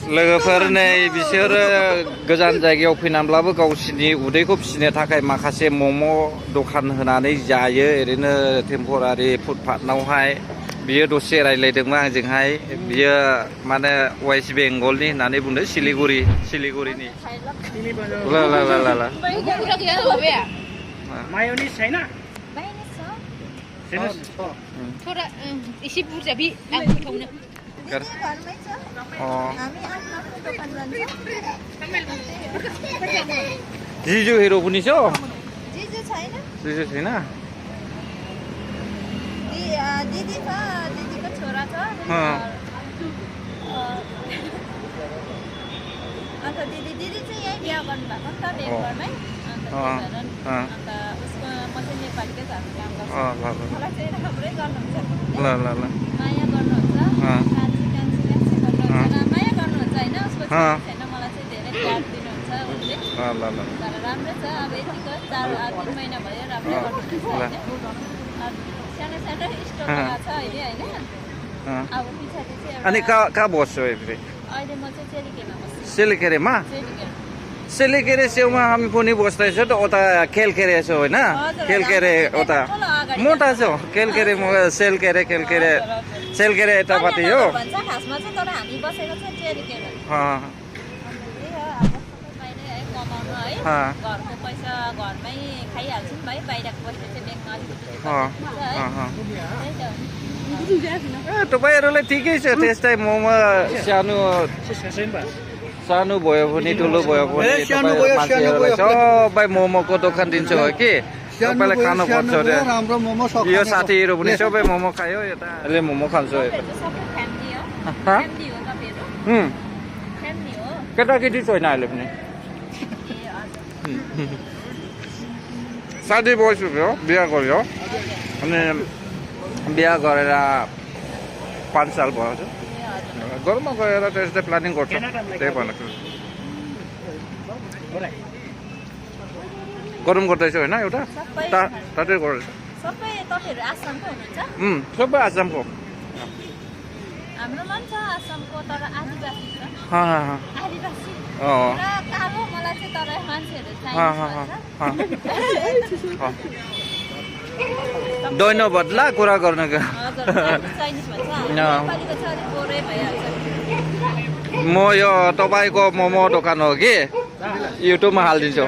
लोगोफोर नै बिसोरो गोजान जायगायाव फैनानैब्लाबो गावसिनि उदैखौ फिसिनो थाखाय माखासे मम' दखान होनानै जायो ओरैनो टेम्परारि फुटपाथनावहाय बियो दसे रायज्लायदोंमोन आंजोंहाय बियो माने वेस्ट बेंगलनि होननानै बुंदों सिलिगुरिनि ला ला ला ला ला मायोनिज छैन थोड़ा इसे बुर्जा भी आग उठाउन जिजु हिरो पनि छ जिजु छैन दिदी छ दिदीको छोरा छ अन्त दिदी चाहिँ यही बिहा गर्नु भएको नि त बेङ्गलरमै अन्त उसको म चाहिँ नेपालीकै घरमा काम गर्छु मलाई चाहिँ राम्रै गर्नुहुन्छ माया गर्नुहुन्छ कान्छी गर्नुहुन्छ माया गर्नुहुन्छ होइन उसको छोरी छैन मलाई चाहिँ धेरै प्यार दिनुहुन्छ उसले तर राम्रो छ अब यतिको 4-3 महिना भयो राम्रै गर्नुहुन्छ होइन सानो सानो स्टोरमा छ अहिले होइन अब पछाडि चाहिँ अनि कहाँ बस्छौ अहिले म चाहिँ चेलिकेमा बस्छु सेलिकेरेमा सेलिकेरे छेउमा हामी पनि बस्दैछ त उता केलकेरे छ होइन केलकेरे उता मोटा छ केलकेरे सेलकेरे यतापट्टि हो खासमा चाहिँ तर हामी बसेको चाहिँ चेलिकेमा कमाउनु है घरको पैसा घरमै खाइहाल्छौँ भाइ बाहिरको पैसा चाहिँ ब्याङ्कमा तपाईँहरूलाई ठिकै छ त्यस्तै मोमो सानो भयो भने ठुलो भयो भने सबै मोमोको दोकान दिन्छ हो कि तपाईँलाई खानु पर्छ अरे यो साथीहरू पनि सबै मोमो खायो यता अहिले मोमो खान्छ केटाकेटी छैन अहिले पनि साथी बयस भयो बिहा गर्यो अनि बिहा गरेर 5 साल भयो घरमा गएर त्यस्तै प्लानिङ गर्छ त्यही भनेको गरम गर्दैछ होइन एउटा तातै गर्दैछ सबै आसामको हाम्रो मन छ आसामको तर आदिवासी छ आदिवासी कालो मलाई चाहिँ तर मान्छेहरू चाहिन्छ दैन बदला कुरा गर्नको म यो तपाईँको मोमो दोकान हो कि युट्युबमा हालिदिन्छु